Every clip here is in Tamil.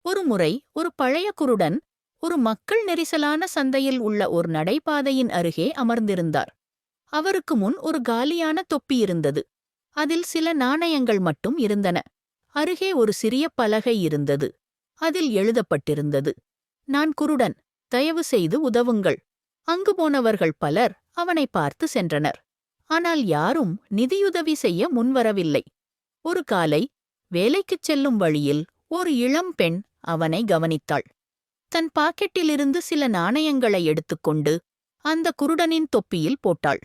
ஒருமுறை ஒரு பழைய குருடன் ஒரு மக்கள் நெரிசலான சந்தையில் உள்ள ஒரு நடைபாதையின் அருகே அமர்ந்திருந்தார். அவருக்கு முன் ஒரு காலியான தொப்பி இருந்தது. அதில் சில நாணயங்கள் மட்டும் இருந்தன. அருகே ஒரு சிறிய பலகை இருந்தது. அதில் எழுதப்பட்டிருந்தது, "நான் குருடன், தயவு செய்து உதவுங்கள்." அங்கு போனவர்கள் பலர் அவனை பார்த்து சென்றனர். ஆனால் யாரும் நிதியுதவி செய்ய முன்வரவில்லை. ஒரு காலை வேலைக்குச் செல்லும் வழியில் ஒரு இளம் பெண் அவனை கவனித்தாள். தன் பாக்கெட்டிலிருந்து சில நாணயங்களை எடுத்துக்கொண்டு அந்த குருடனின் தொப்பியில் போட்டாள்.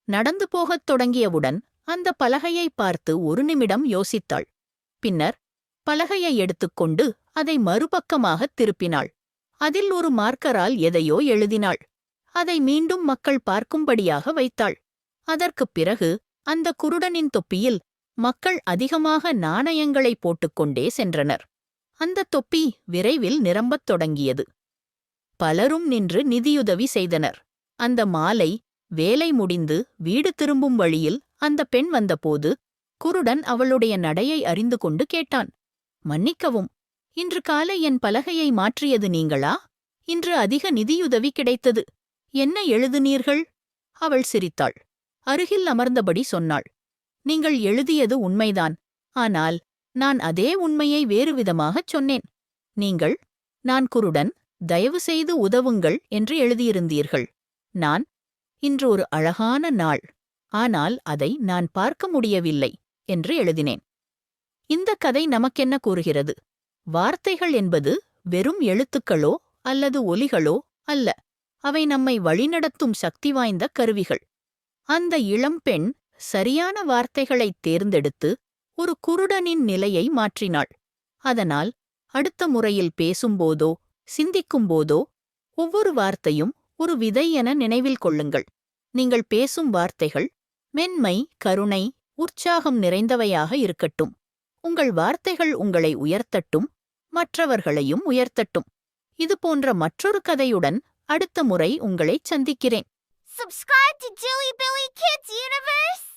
நடந்து போகத் தொடங்கியவுடன் அந்த பலகையை பார்த்து ஒரு நிமிடம் யோசித்தாள். பின்னர் பலகையை எடுத்துக்கொண்டு அதை மறுபக்கமாகத் திருப்பினாள். அதில் ஒரு மார்க்கரால் எதையோ எழுதினாள். அதை மீண்டும் மக்கள் பார்க்கும்படியாக வைத்தாள். அதற்குப் பிறகு அந்த குருடனின் தொப்பியில் மக்கள் அதிகமாக நாணயங்களை போட்டுக்கொண்டே சென்றனர். அந்த தொப்பி விரைவில் நிரம்பத் தொடங்கியது. பலரும் நின்று நிதியுதவி செய்தனர். அந்த மாலை வேலை முடிந்து வீடு திரும்பும் வழியில் அந்த பெண் வந்தபோது குருடன் அவளுடைய நடையை அறிந்து கொண்டு கேட்டான், "மன்னிக்கவும், இன்று காலை என் பலகையை மாற்றியது நீங்களா? இன்று அதிக நிதியுதவி கிடைத்தது. என்ன எழுதுனீர்கள்?" அவள் சிரித்தாள். அருகில் அமர்ந்தபடி சொன்னாள், "நீங்கள் எழுதியது உண்மைதான். ஆனால் நான் அதே உண்மையை வேறுவிதமாகச் சொன்னேன். நீங்கள், 'நான் குருடன், தயவு செய்து உதவுங்கள்' என்று எழுதியிருந்தீர்கள். நான், 'இன்று ஒரு அழகான நாள், ஆனால் அதை நான் பார்க்க முடியவில்லை' என்று எழுதினேன்." இந்த கதை நமக்கென்ன கூறுகிறது? வார்த்தைகள் என்பது வெறும் எழுத்துக்களோ அல்லது ஒலிகளோ அல்ல. அவை நம்மை வழிநடத்தும் சக்தி வாய்ந்த கருவிகள். அந்த இளம்பெண் சரியான வார்த்தைகளைத் தேர்ந்தெடுத்து ஒரு குருடனின் நிலையை மாற்றினாள். அதனால் அடுத்த முறையில் பேசும்போதோ சிந்திக்கும்போதோ ஒவ்வொரு வார்த்தையும் ஒரு விதை என நினைவில் கொள்ளுங்கள். நீங்கள் பேசும் வார்த்தைகள் மென்மை, கருணை, உற்சாகம் நிறைந்தவையாக இருக்கட்டும். உங்கள் வார்த்தைகள் உங்களை உயர்த்தட்டும், மற்றவர்களையும் உயர்த்தட்டும். இதுபோன்ற மற்றொரு கதையுடன் அடுத்த முறை உங்களைச் சந்திக்கிறேன். Subscribe to Jilly Billy Kids Universe!